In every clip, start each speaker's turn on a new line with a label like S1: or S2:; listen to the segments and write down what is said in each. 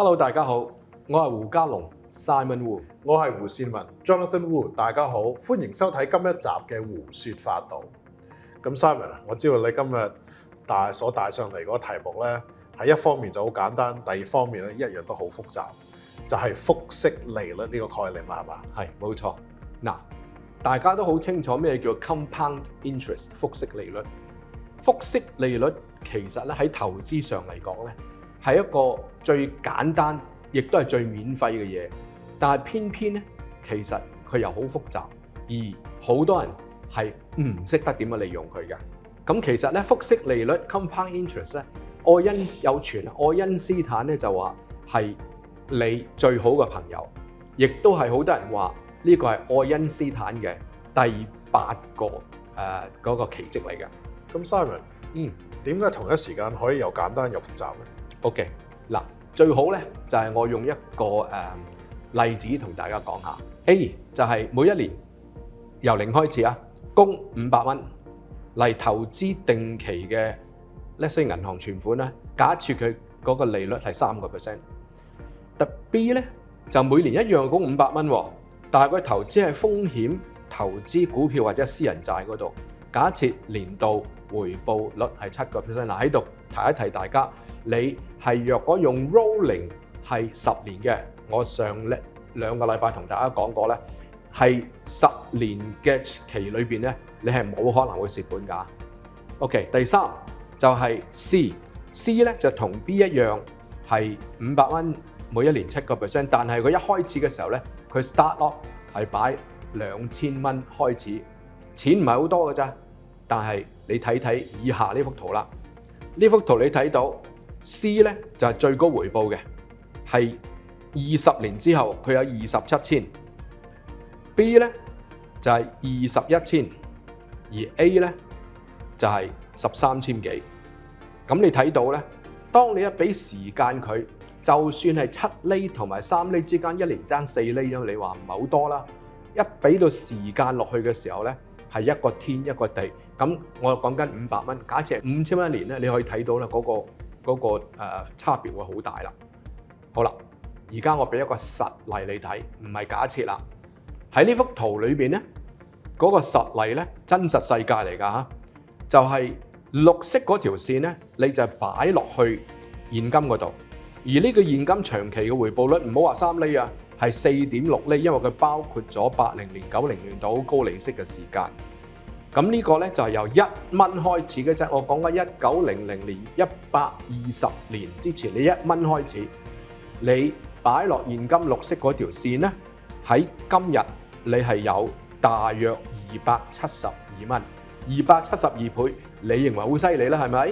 S1: Hello， 大家好，我係胡嘉龍 Simon Wu，
S2: 我係胡善文 Jonathan Wu， 大家好，歡迎收睇今一集嘅胡說法道。咁 Simon 啊，我知道你今日所帶上嚟嗰個題目咧，喺一方面就好簡單，第二方面咧一樣都好複雜，就係複息利率呢個概念啦，係嘛？
S1: 係冇錯。嗱，大家都好清楚咩叫 compound interest 複息利率。複息利率其實咧喺投資上嚟講咧，係一個最簡單，亦都係最免費嘅嘢。但係偏偏咧，其實佢又好複雜，而好多人係唔識得點樣利用佢嘅。咁其實咧，複息利率 compound interest 咧，愛因有傳，愛因斯坦咧就話係你最好嘅朋友，亦都係好多人話呢個係愛因斯坦嘅第8個嗰個奇蹟嚟嘅。
S2: 咁 Simon，點解同一時間可以又簡單又複雜咧
S1: ？OK， 嗱，最好咧就係我用一個例子同大家講下。A 就係每一年由零開始啊，供500蚊嚟投資定期嘅let's say銀行存款咧，假設佢嗰個利率係3%。特 B 咧就每年一樣供500蚊喎，但係佢投資係風險投資股票或者私人債嗰度，假設年度回報率係7%。嗱，喺度提一提大家，你係若果用 rolling 係10年嘅，我上2個禮拜同大家講過咧，係10年嘅期裏邊咧，你係冇可能會蝕本㗎。OK， 第3就係 C 咧就同 B 一樣係500蚊每一年7%，但係佢一開始嘅時候咧，佢 start up 係擺2000蚊開始，錢唔係好多㗎咋。但係你睇睇以下呢幅圖啦，呢幅圖你睇到 C 咧就係最高回報嘅，係20年之後佢有27000。B 咧就係21000，而 A 咧就係13000幾。咁你睇到咧，當你一俾時間佢，就算係7厘同埋3厘之間，一年爭4厘，因為你話唔係好多啦。一俾到時間落去嘅時候咧，係一個天一個地。咁我講緊500蚊，假設係5000蚊一年咧，你可以睇到咧嗰個差別會好大啦。好啦，而家我俾一個實例你睇，唔係假設啦。喺呢幅圖裏邊咧，嗰個實例咧真實世界嚟㗎嚇，就係綠色嗰條線咧，你就擺落去現金嗰度，而呢個現金長期嘅回報率唔好話3厘啊，係4.6厘，因為佢包括咗80年、90年到好高利息嘅時間。咁呢個咧就係由1蚊開始嘅啫。我講緊1900年120年之前，你1蚊開始，你擺落現金綠色嗰條線咧，喺今日你係有大約272蚊，272倍，你認為好犀利啦，係咪？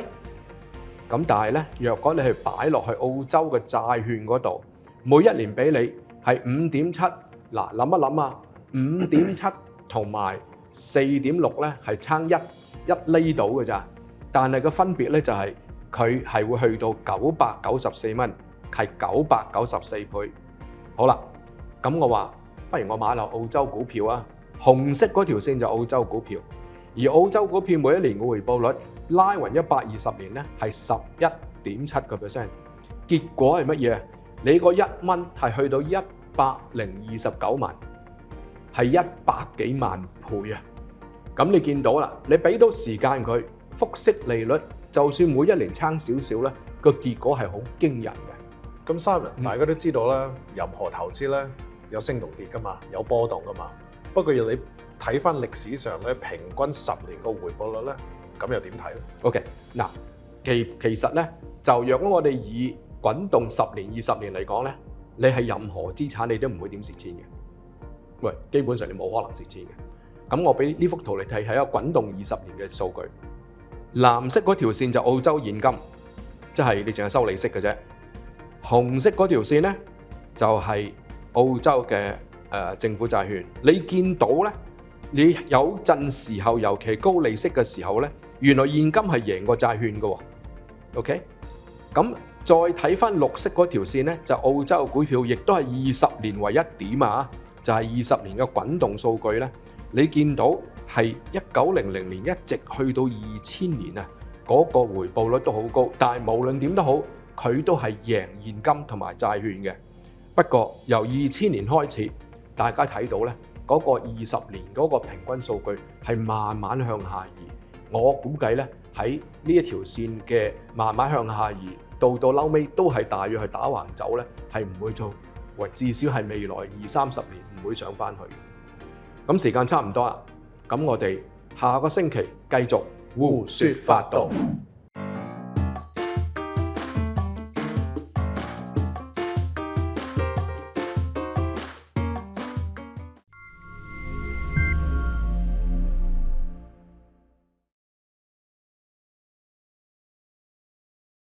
S1: 咁但係咧，若果你係擺落去澳洲嘅債券嗰度，每一年俾你係 5.7， 嗱，諗一諗啊， 5.7 同埋4.6咧係差一厘到嘅咋，但係個分別咧就係佢係會去到994蚊，係994倍。好啦，咁我話不如我買落澳洲股票啊，紅色嗰條線就澳洲股票，而澳洲股票每一年嘅回報率拉勻120年咧係 11.7%， 結果係乜嘢？你個1蚊係去到129萬。係100幾萬倍啊！咁你見到啦，你俾到時間佢，複息利率就算每一年差少少咧，個結果係好驚人嘅。
S2: 咁 Simon，大家都知道啦，任何投資咧有升同跌噶嘛，有波動噶嘛。不過要你睇翻歷史上咧，平均10年個回報率咧，咁又點睇咧
S1: ？OK， 嗱，其實咧，就若果我哋以滾動10年、20年嚟講咧，你係任何資產你都唔會點蝕錢嘅。喂，基本上你冇可能蝕錢嘅。咁我俾呢幅圖你睇，係一個滾動20年嘅數據。藍色嗰條線就澳洲現金，即係你淨係收利息嘅啫。紅色嗰條線咧就係澳洲嘅政府債券。你見到咧，你有陣時候尤其高利息嘅時候咧，原來現金係贏過債券嘅喎。OK， 咁再睇翻綠色嗰條線咧，就澳洲股票，亦都係20年為一點啊。就係20年嘅滾動數據咧，你見到係1900年一直去到2000年啊，嗰個回報率都好高。但係無論點都好，佢都係贏現金同埋債券嘅。不過由2000年開始，大家睇到呢嗰個20年嗰個平均數據係慢慢向下移。我估計呢喺呢一條線嘅慢慢向下移，到嬲尾都係大約係打橫走呢，係唔會做，至少係未來20-30年唔會上翻去。咁時間差唔多啦，咁我哋下個星期繼續
S2: 胡說八道。